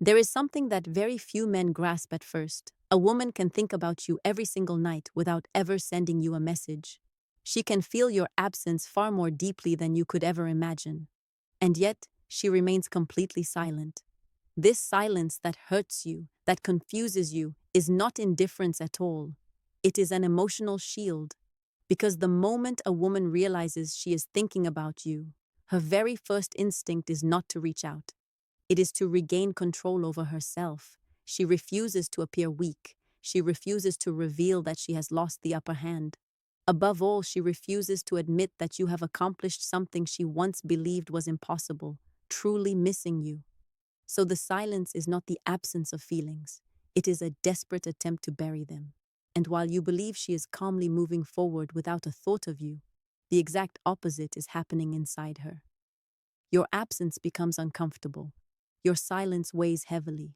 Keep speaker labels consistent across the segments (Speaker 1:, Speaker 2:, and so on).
Speaker 1: There is something that very few men grasp at first. A woman can think about you every single night without ever sending you a message. She can feel your absence far more deeply than you could ever imagine. And yet, she remains completely silent. This silence that hurts you, that confuses you, is not indifference at all. It is an emotional shield. Because the moment a woman realizes she is thinking about you, her very first instinct is not to reach out. It is to regain control over herself. She refuses to appear weak. She refuses to reveal that she has lost the upper hand. Above all, she refuses to admit that you have accomplished something she once believed was impossible, truly missing you. So the silence is not the absence of feelings. It is a desperate attempt to bury them. And while you believe she is calmly moving forward without a thought of you, the exact opposite is happening inside her. Your absence becomes uncomfortable. Your silence weighs heavily.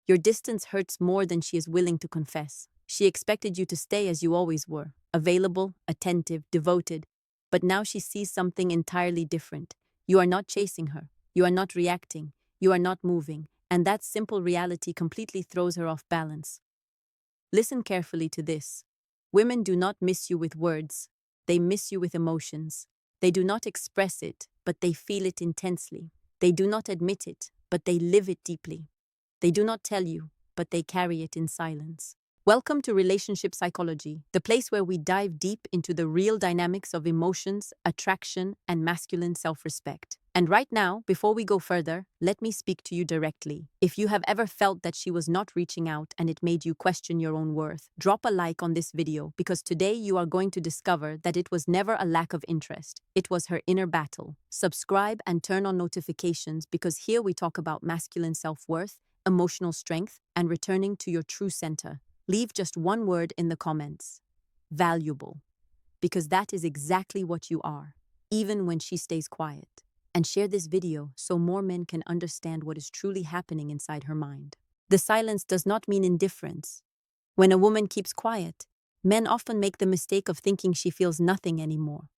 Speaker 1: Your distance hurts more than she is willing to confess. She expected you to stay as you always were, available, attentive, devoted. But now she sees something entirely different. You are not chasing her. You are not reacting. You are not moving. And that simple reality completely throws her off balance. Listen carefully to this. Women do not miss you with words. They miss you with emotions. They do not express it, but they feel it intensely. They do not admit it, but they live it deeply. They do not tell you, but they carry it in silence. Welcome to Relationship Psychology, the place where we dive deep into the real dynamics of emotions, attraction, and masculine self-respect. And right now, before we go further, let me speak to you directly. If you have ever felt that she was not reaching out and it made you question your own worth, drop a like on this video because today you are going to discover that it was never a lack of interest. It was her inner battle. Subscribe and turn on notifications because here we talk about masculine self-worth, emotional strength, and returning to your true center. Leave just one word in the comments. Valuable. Because that is exactly what you are, even when she stays quiet. And share this video so more men can understand what is truly happening inside her mind. The silence does not mean indifference. When a woman keeps quiet, men often make the mistake of thinking she feels nothing anymore.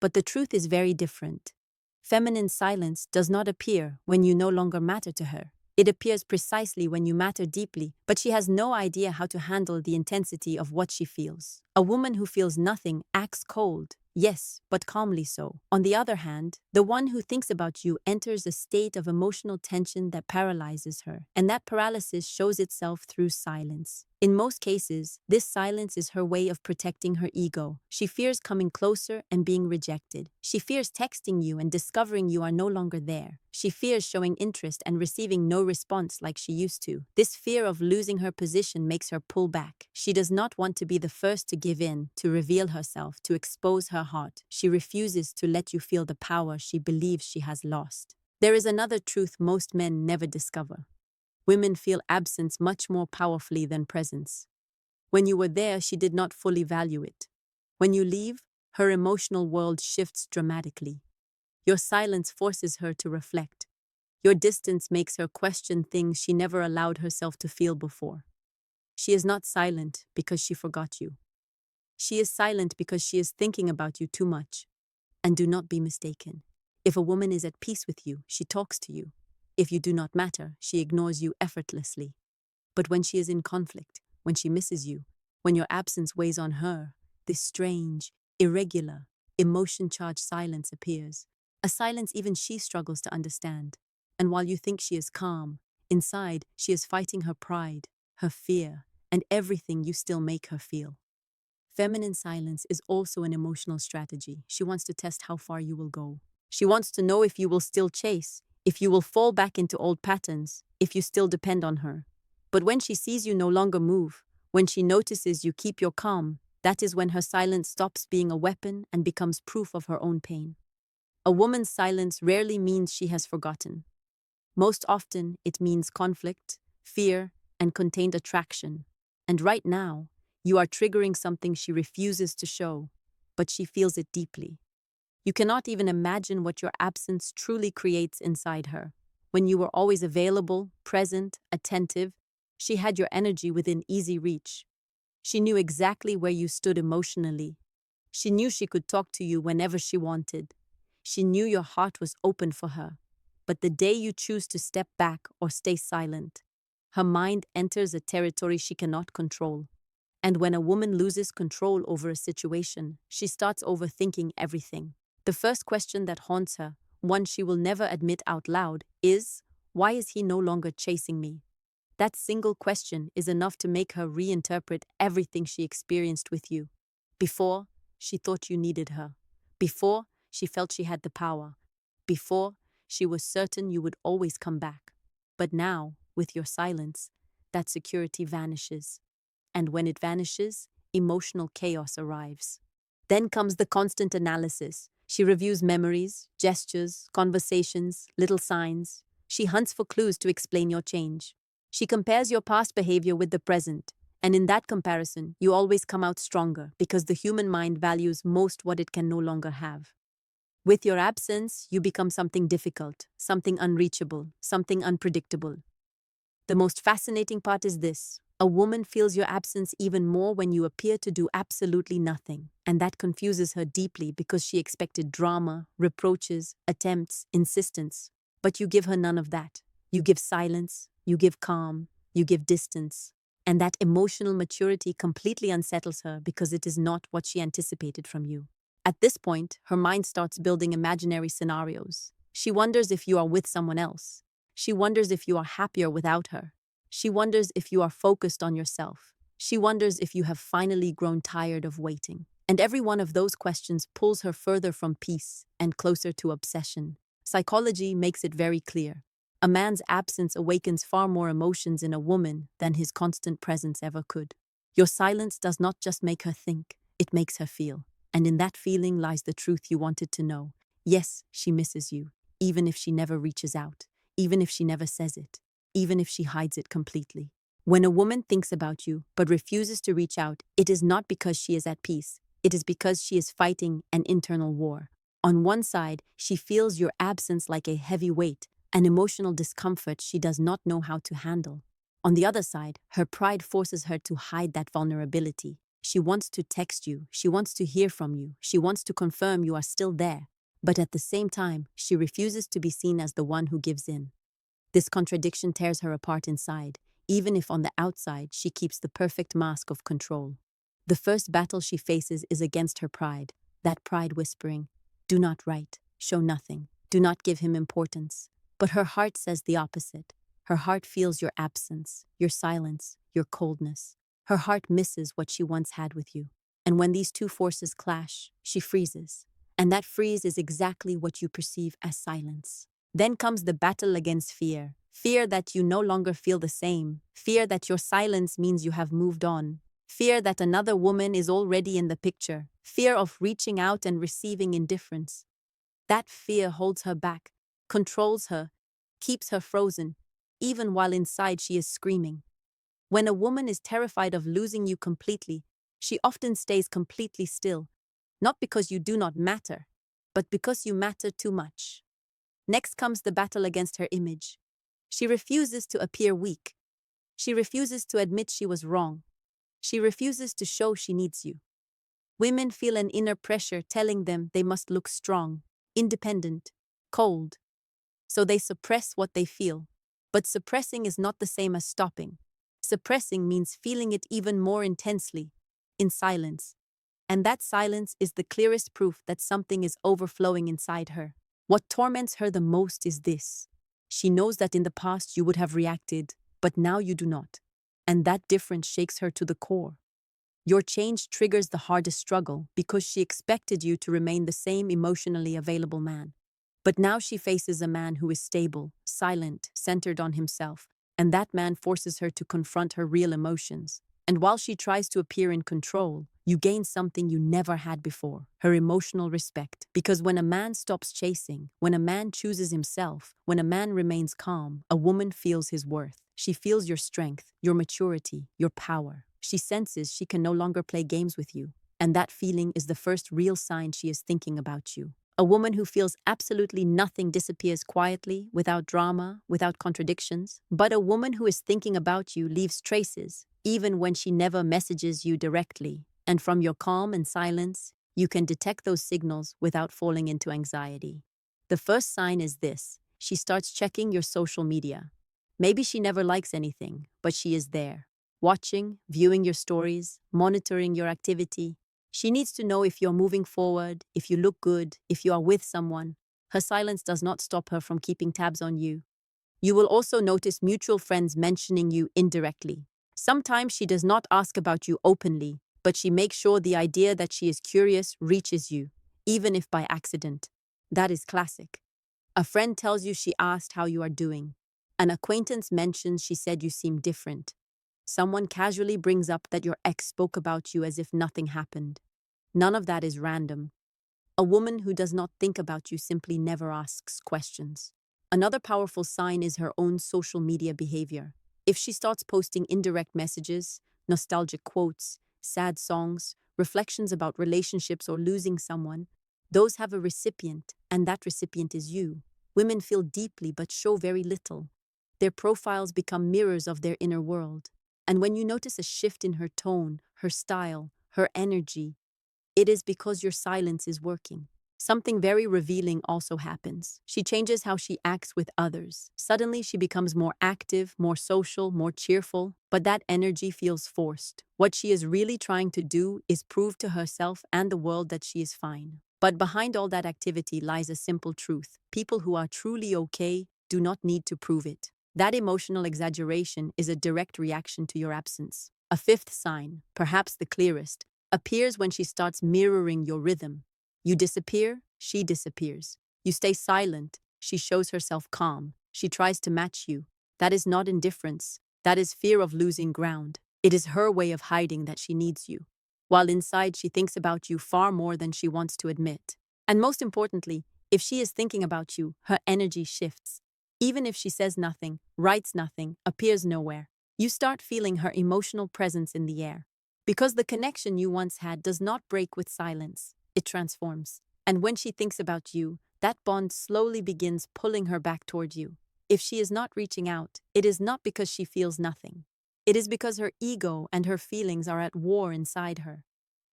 Speaker 1: But the truth is very different. Feminine silence does not appear when you no longer matter to her. It appears precisely when you matter deeply, but she has no idea how to handle the intensity of what she feels. A woman who feels nothing acts cold, yes, but calmly so. On the other hand, the one who thinks about you enters a state of emotional tension that paralyzes her, and that paralysis shows itself through silence. In most cases, this silence is her way of protecting her ego. She fears coming closer and being rejected. She fears texting you and discovering you are no longer there. She fears showing interest and receiving no response like she used to. This fear of losing her position makes her pull back. She does not want to be the first to give in, to reveal herself, to expose her heart. She refuses to let you feel the power she believes she has lost. There is another truth most men never discover. Women feel absence much more powerfully than presence. When you were there, she did not fully value it. When you leave, her emotional world shifts dramatically. Your silence forces her to reflect. Your distance makes her question things she never allowed herself to feel before. She is not silent because she forgot you. She is silent because she is thinking about you too much. And do not be mistaken. If a woman is at peace with you, she talks to you. If you do not matter, she ignores you effortlessly. But when she is in conflict, when she misses you, when your absence weighs on her, this strange, irregular, emotion-charged silence appears. A silence even she struggles to understand. And while you think she is calm, inside she is fighting her pride, her fear, and everything you still make her feel. Feminine silence is also an emotional strategy. She wants to test how far you will go. She wants to know if you will still chase, if you will fall back into old patterns, if you still depend on her. But when she sees you no longer move, when she notices you keep your calm, that is when her silence stops being a weapon and becomes proof of her own pain. A woman's silence rarely means she has forgotten. Most often, it means conflict, fear, and contained attraction. And right now, you are triggering something she refuses to show, but she feels it deeply. You cannot even imagine what your absence truly creates inside her. When you were always available, present, attentive, she had your energy within easy reach. She knew exactly where you stood emotionally. She knew she could talk to you whenever she wanted. She knew your heart was open for her. But the day you choose to step back or stay silent, Her mind enters a territory she cannot control. And when a woman loses control over a situation, she starts overthinking everything. The first question that haunts her, one she will never admit out loud, is, why is he no longer chasing me? That single question is enough to make her reinterpret everything she experienced with you. Before, she thought you needed her. Before, she felt she had the power. Before, she was certain you would always come back. But now, with your silence, that security vanishes. And when it vanishes, emotional chaos arrives. Then comes the constant analysis. She reviews memories, gestures, conversations, little signs. She hunts for clues to explain your change. She compares your past behavior with the present, and in that comparison, you always come out stronger because the human mind values most what it can no longer have. With your absence, you become something difficult, something unreachable, something unpredictable. The most fascinating part is this. A woman feels your absence even more when you appear to do absolutely nothing, and that confuses her deeply because she expected drama, reproaches, attempts, insistence. But you give her none of that. You give silence, you give calm, you give distance. And that emotional maturity completely unsettles her because it is not what she anticipated from you. At this point, her mind starts building imaginary scenarios. She wonders if you are with someone else. She wonders if you are happier without her. She wonders if you are focused on yourself. She wonders if you have finally grown tired of waiting. And every one of those questions pulls her further from peace and closer to obsession. Psychology makes it very clear. A man's absence awakens far more emotions in a woman than his constant presence ever could. Your silence does not just make her think, it makes her feel. And in that feeling lies the truth you wanted to know. Yes, she misses you, even if she never reaches out, even if she never says it, even if she hides it completely. When a woman thinks about you but refuses to reach out, it is not because she is at peace. It is because she is fighting an internal war. On one side, she feels your absence like a heavy weight, an emotional discomfort she does not know how to handle. On the other side, her pride forces her to hide that vulnerability. She wants to text you, she wants to hear from you, she wants to confirm you are still there. But at the same time, she refuses to be seen as the one who gives in. This contradiction tears her apart inside, even if on the outside she keeps the perfect mask of control. The first battle she faces is against her pride, that pride whispering, "Do not write, show nothing, do not give him importance." But her heart says the opposite. Her heart feels your absence, your silence, your coldness. Her heart misses what she once had with you. And when these two forces clash, she freezes. And that freeze is exactly what you perceive as silence. Then comes the battle against fear. Fear that you no longer feel the same. Fear that your silence means you have moved on. Fear that another woman is already in the picture. Fear of reaching out and receiving indifference. That fear holds her back, controls her, keeps her frozen, even while inside she is screaming. When a woman is terrified of losing you completely, she often stays completely still, not because you do not matter, but because you matter too much. Next comes the battle against her image. She refuses to appear weak. She refuses to admit she was wrong. She refuses to show she needs you. Women feel an inner pressure telling them they must look strong, independent, cold. So they suppress what they feel. But suppressing is not the same as stopping. Suppressing means feeling it even more intensely, in silence. And that silence is the clearest proof that something is overflowing inside her. What torments her the most is this. She knows that in the past you would have reacted, but now you do not. And that difference shakes her to the core. Your change triggers the hardest struggle because she expected you to remain the same emotionally available man. But now she faces a man who is stable, silent, centered on himself, and that man forces her to confront her real emotions. And while she tries to appear in control, you gain something you never had before, her emotional respect. Because when a man stops chasing, when a man chooses himself, when a man remains calm, a woman feels his worth. She feels your strength, your maturity, your power. She senses she can no longer play games with you. And that feeling is the first real sign she is thinking about you. A woman who feels absolutely nothing disappears quietly, without drama, without contradictions. But a woman who is thinking about you leaves traces, even when she never messages you directly. And from your calm and silence, you can detect those signals without falling into anxiety. The first sign is this. She starts checking your social media. Maybe she never likes anything, but she is there, watching, viewing your stories, monitoring your activity. She needs to know if you're moving forward, if you look good, if you are with someone. Her silence does not stop her from keeping tabs on you. You will also notice mutual friends mentioning you indirectly. Sometimes she does not ask about you openly, but she makes sure the idea that she is curious reaches you, even if by accident. That is classic. A friend tells you she asked how you are doing. An acquaintance mentions she said you seem different. Someone casually brings up that your ex spoke about you as if nothing happened. None of that is random. A woman who does not think about you simply never asks questions. Another powerful sign is her own social media behavior. If she starts posting indirect messages, nostalgic quotes, sad songs, reflections about relationships or losing someone, those have a recipient, and that recipient is you. Women feel deeply but show very little. Their profiles become mirrors of their inner world. And when you notice a shift in her tone, her style, her energy, it is because your silence is working. Something very revealing also happens. She changes how she acts with others. Suddenly, she becomes more active, more social, more cheerful, but that energy feels forced. What she is really trying to do is prove to herself and the world that she is fine. But behind all that activity lies a simple truth. People who are truly okay do not need to prove it. That emotional exaggeration is a direct reaction to your absence. A fifth sign, perhaps the clearest, appears when she starts mirroring your rhythm. You disappear, she disappears. You stay silent, she shows herself calm. She tries to match you. That is not indifference. That is fear of losing ground. It is her way of hiding that she needs you. While inside, she thinks about you far more than she wants to admit. And most importantly, if she is thinking about you, her energy shifts. Even if she says nothing, writes nothing, appears nowhere, you start feeling her emotional presence in the air. Because the connection you once had does not break with silence, it transforms. And when she thinks about you, that bond slowly begins pulling her back toward you. If she is not reaching out, it is not because she feels nothing. It is because her ego and her feelings are at war inside her.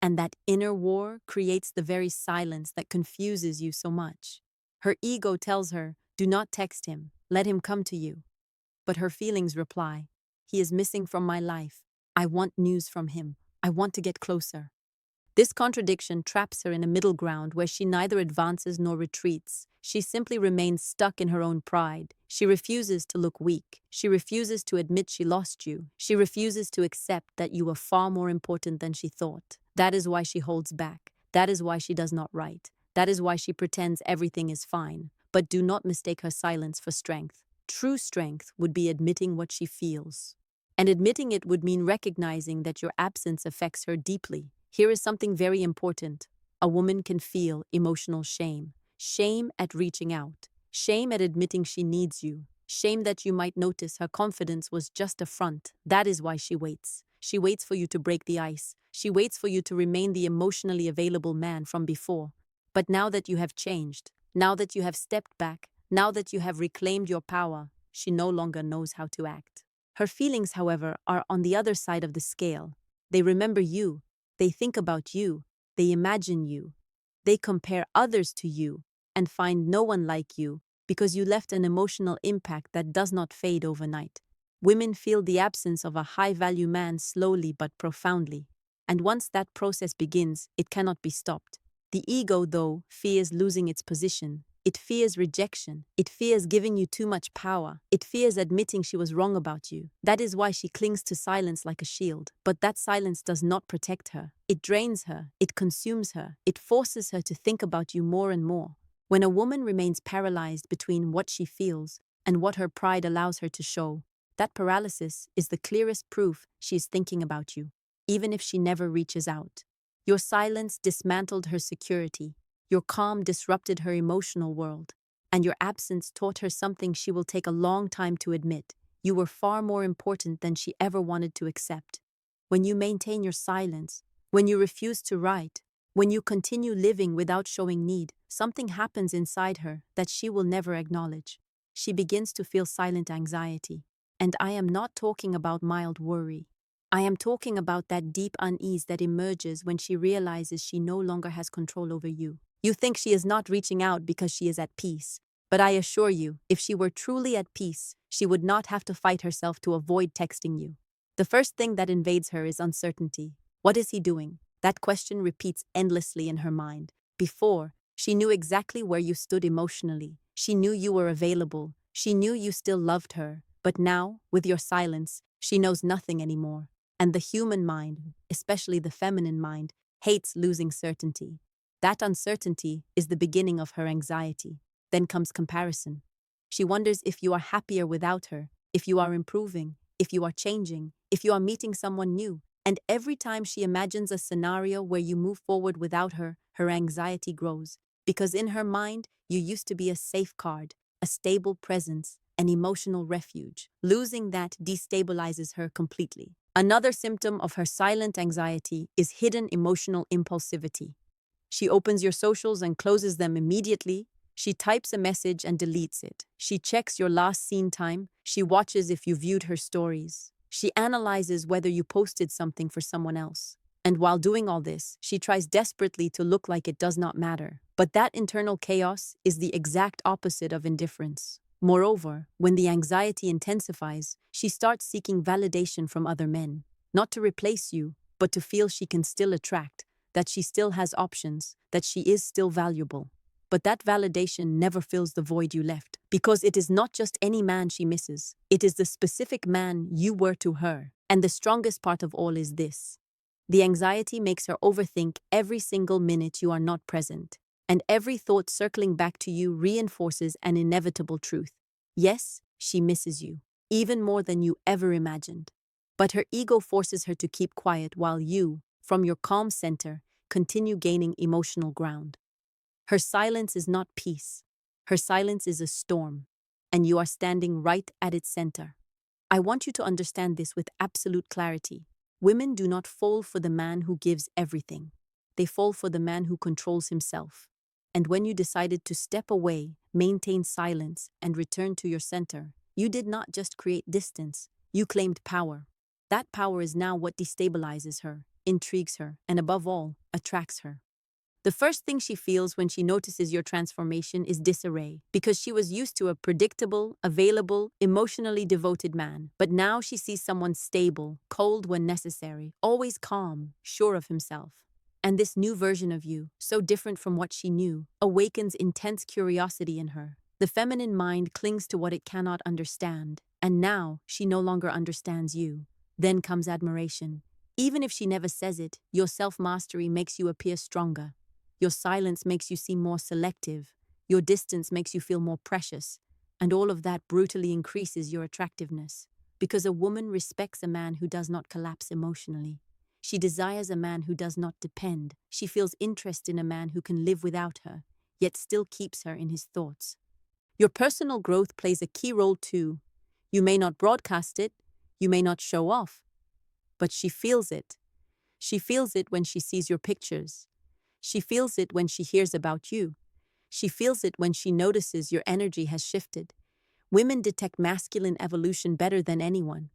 Speaker 1: And that inner war creates the very silence that confuses you so much. Her ego tells her, do not text him, let him come to you. But her feelings reply, he is missing from my life. I want news from him. I want to get closer. This contradiction traps her in a middle ground where she neither advances nor retreats. She simply remains stuck in her own pride. She refuses to look weak. She refuses to admit she lost you. She refuses to accept that you were far more important than she thought. That is why she holds back. That is why she does not write. That is why she pretends everything is fine. But do not mistake her silence for strength. True strength would be admitting what she feels. And admitting it would mean recognizing that your absence affects her deeply. Here is something very important. A woman can feel emotional shame. Shame at reaching out. Shame at admitting she needs you. Shame that you might notice her confidence was just a front. That is why she waits. She waits for you to break the ice. She waits for you to remain the emotionally available man from before. But now that you have changed, now that you have stepped back, now that you have reclaimed your power, she no longer knows how to act. Her feelings, however, are on the other side of the scale. They remember you. They think about you, they imagine you, they compare others to you and find no one like you because you left an emotional impact that does not fade overnight. Women feel the absence of a high-value man slowly but profoundly, and once that process begins, it cannot be stopped. The ego, though, fears losing its position. It fears rejection. It fears giving you too much power. It fears admitting she was wrong about you. That is why she clings to silence like a shield. But that silence does not protect her. It drains her. It consumes her. It forces her to think about you more and more. When a woman remains paralyzed between what she feels and what her pride allows her to show, that paralysis is the clearest proof she is thinking about you, even if she never reaches out. Your silence dismantled her security. Your calm disrupted her emotional world, and your absence taught her something she will take a long time to admit. You were far more important than she ever wanted to accept. When you maintain your silence, when you refuse to write, when you continue living without showing need, something happens inside her that she will never acknowledge. She begins to feel silent anxiety. And I am not talking about mild worry. I am talking about that deep unease that emerges when she realizes she no longer has control over you. You think she is not reaching out because she is at peace, But I assure you, if she were truly at peace, she would not have to fight herself to avoid texting you. The first thing that invades her is uncertainty. What is he doing? That question repeats endlessly in her mind. Before, she knew exactly where you stood emotionally. She knew you were available. She knew you still loved her. But now, with your silence, she knows nothing anymore. And the human mind, especially the feminine mind, hates losing certainty. That uncertainty is the beginning of her anxiety. Then comes comparison. She wonders if you are happier without her, if you are improving, if you are changing, if you are meeting someone new. And every time she imagines a scenario where you move forward without her, her anxiety grows. Because in her mind, you used to be a safeguard, a stable presence, an emotional refuge. Losing that destabilizes her completely. Another symptom of her silent anxiety is hidden emotional impulsivity. She opens your socials and closes them immediately. She types a message and deletes it. She checks your last seen time. She watches if you viewed her stories. She analyzes whether you posted something for someone else. And while doing all this, she tries desperately to look like it does not matter. But that internal chaos is the exact opposite of indifference. Moreover, when the anxiety intensifies, she starts seeking validation from other men. Not to replace you, but to feel she can still attract, that she still has options, that she is still valuable. But that validation never fills the void you left, because it is not just any man she misses. It is the specific man you were to her. And the strongest part of all is this. The anxiety makes her overthink every single minute you are not present. And every thought circling back to you reinforces an inevitable truth. Yes, she misses you, even more than you ever imagined. But her ego forces her to keep quiet while you, from your calm center, continue gaining emotional ground. Her silence is not peace. Her silence is a storm, and you are standing right at its center. I want you to understand this with absolute clarity. Women do not fall for the man who gives everything. They fall for the man who controls himself. And when you decided to step away, maintain silence, and return to your center, you did not just create distance, you claimed power. That power is now what destabilizes her, intrigues her, and above all, attracts her. The first thing she feels when she notices your transformation is disarray, because she was used to a predictable, available, emotionally devoted man. But now she sees someone stable, cold when necessary, always calm, sure of himself. And this new version of you, so different from what she knew, awakens intense curiosity in her. The feminine mind clings to what it cannot understand, and now she no longer understands you. Then comes admiration. Even if she never says it, your self-mastery makes you appear stronger. Your silence makes you seem more selective. Your distance makes you feel more precious. And all of that brutally increases your attractiveness. Because a woman respects a man who does not collapse emotionally. She desires a man who does not depend. She feels interest in a man who can live without her, yet still keeps her in his thoughts. Your personal growth plays a key role too. You may not broadcast it, you may not show off, but she feels it. She feels it when she sees your pictures. She feels it when she hears about you. She feels it when she notices your energy has shifted. Women detect masculine evolution better than anyone.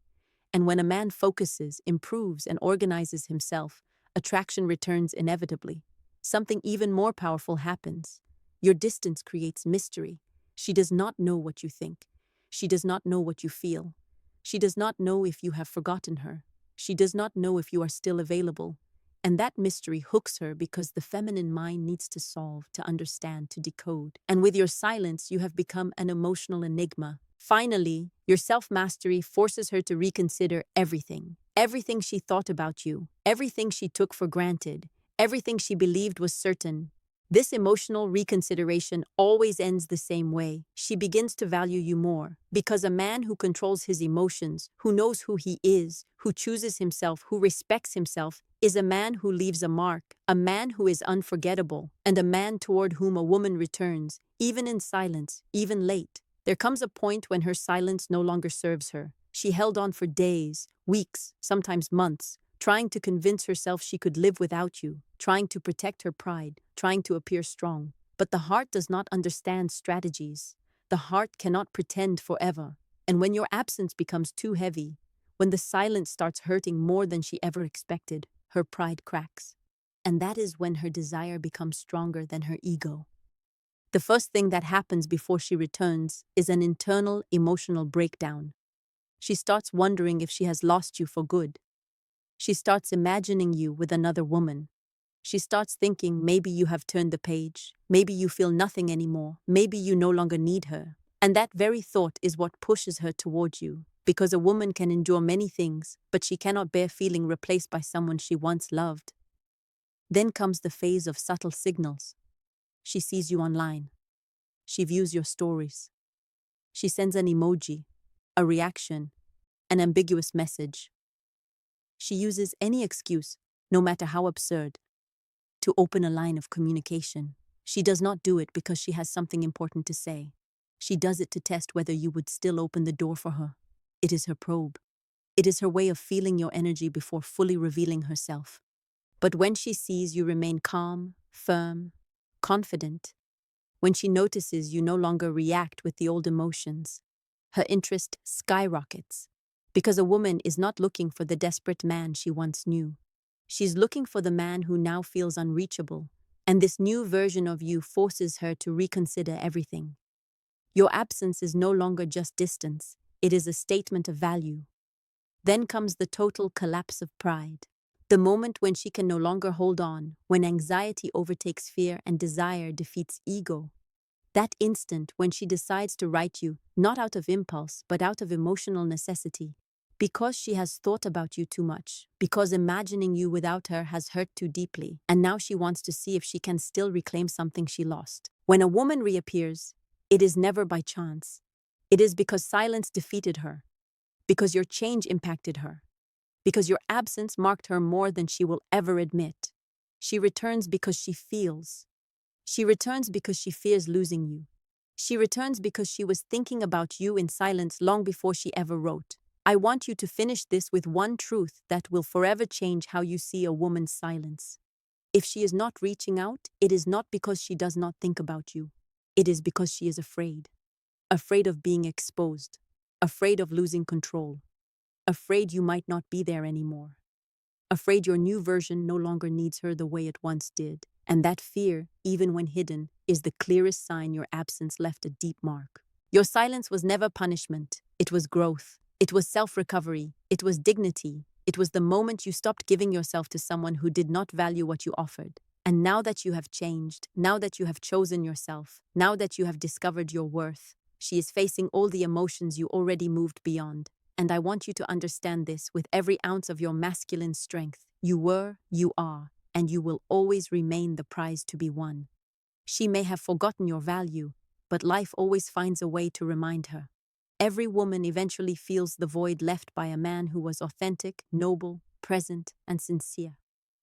Speaker 1: And when a man focuses, improves, and organizes himself, attraction returns inevitably. Something even more powerful happens. Your distance creates mystery. She does not know what you think. She does not know what you feel. She does not know if you have forgotten her. She does not know if you are still available. And that mystery hooks her because the feminine mind needs to solve, to understand, to decode. And with your silence, you have become an emotional enigma. Finally, your self-mastery forces her to reconsider everything. Everything she thought about you, everything she took for granted, everything she believed was certain. This emotional reconsideration always ends the same way. She begins to value you more, because a man who controls his emotions, who knows who he is, who chooses himself, who respects himself, is a man who leaves a mark, a man who is unforgettable, and a man toward whom a woman returns, even in silence, even late. There comes a point when her silence no longer serves her. She held on for days, weeks, sometimes months, trying to convince herself she could live without you, trying to protect her pride, trying to appear strong. But the heart does not understand strategies. The heart cannot pretend forever. And when your absence becomes too heavy, when the silence starts hurting more than she ever expected, her pride cracks. And that is when her desire becomes stronger than her ego. The first thing that happens before she returns is an internal emotional breakdown. She starts wondering if she has lost you for good. She starts imagining you with another woman. She starts thinking maybe you have turned the page, maybe you feel nothing anymore, maybe you no longer need her. And that very thought is what pushes her toward you, because a woman can endure many things, but she cannot bear feeling replaced by someone she once loved. Then comes the phase of subtle signals. She sees you online. She views your stories. She sends an emoji, a reaction, an ambiguous message. She uses any excuse, no matter how absurd, to open a line of communication. She does not do it because she has something important to say. She does it to test whether you would still open the door for her. It is her probe. It is her way of feeling your energy before fully revealing herself. But when she sees you remain calm, firm, confident, when she notices you no longer react with the old emotions, her interest skyrockets. Because a woman is not looking for the desperate man she once knew. She's looking for the man who now feels unreachable, and this new version of you forces her to reconsider everything. Your absence is no longer just distance, it is a statement of value. Then comes the total collapse of pride. The moment when she can no longer hold on, when anxiety overtakes fear and desire defeats ego. That instant when she decides to write you, not out of impulse, but out of emotional necessity, because she has thought about you too much, because imagining you without her has hurt too deeply, and now she wants to see if she can still reclaim something she lost. When a woman reappears, it is never by chance. It is because silence defeated her, because your change impacted her, because your absence marked her more than she will ever admit. She returns because she feels. She returns because she fears losing you. She returns because she was thinking about you in silence long before she ever wrote. I want you to finish this with one truth that will forever change how you see a woman's silence. If she is not reaching out, it is not because she does not think about you. It is because she is afraid. Afraid of being exposed. Afraid of losing control. Afraid you might not be there anymore. Afraid your new version no longer needs her the way it once did. And that fear, even when hidden, is the clearest sign your absence left a deep mark. Your silence was never punishment. It was growth. It was self-recovery. It was dignity. It was the moment you stopped giving yourself to someone who did not value what you offered. And now that you have changed, now that you have chosen yourself, now that you have discovered your worth, she is facing all the emotions you already moved beyond. And I want you to understand this with every ounce of your masculine strength. You were, you are, and you will always remain the prize to be won. She may have forgotten your value, but life always finds a way to remind her. Every woman eventually feels the void left by a man who was authentic, noble, present, and sincere.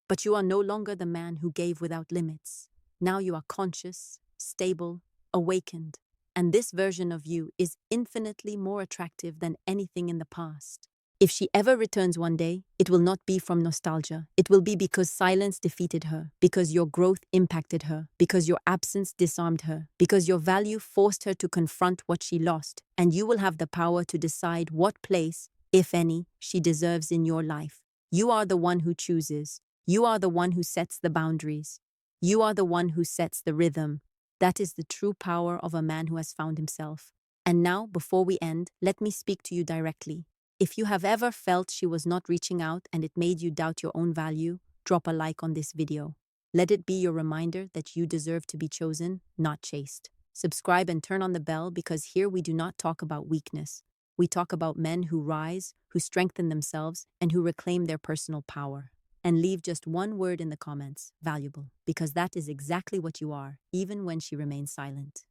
Speaker 1: But you are no longer the man who gave without limits. Now you are conscious, stable, awakened, and this version of you is infinitely more attractive than anything in the past. If she ever returns one day, it will not be from nostalgia. It will be because silence defeated her, because your growth impacted her, because your absence disarmed her, because your value forced her to confront what she lost, and you will have the power to decide what place, if any, she deserves in your life. You are the one who chooses. You are the one who sets the boundaries. You are the one who sets the rhythm. That is the true power of a man who has found himself. And now, before we end, let me speak to you directly. If you have ever felt she was not reaching out and it made you doubt your own value, drop a like on this video. Let it be your reminder that you deserve to be chosen, not chased. Subscribe and turn on the bell because here we do not talk about weakness. We talk about men who rise, who strengthen themselves, and who reclaim their personal power. And leave just one word in the comments, valuable, because that is exactly what you are, even when she remains silent.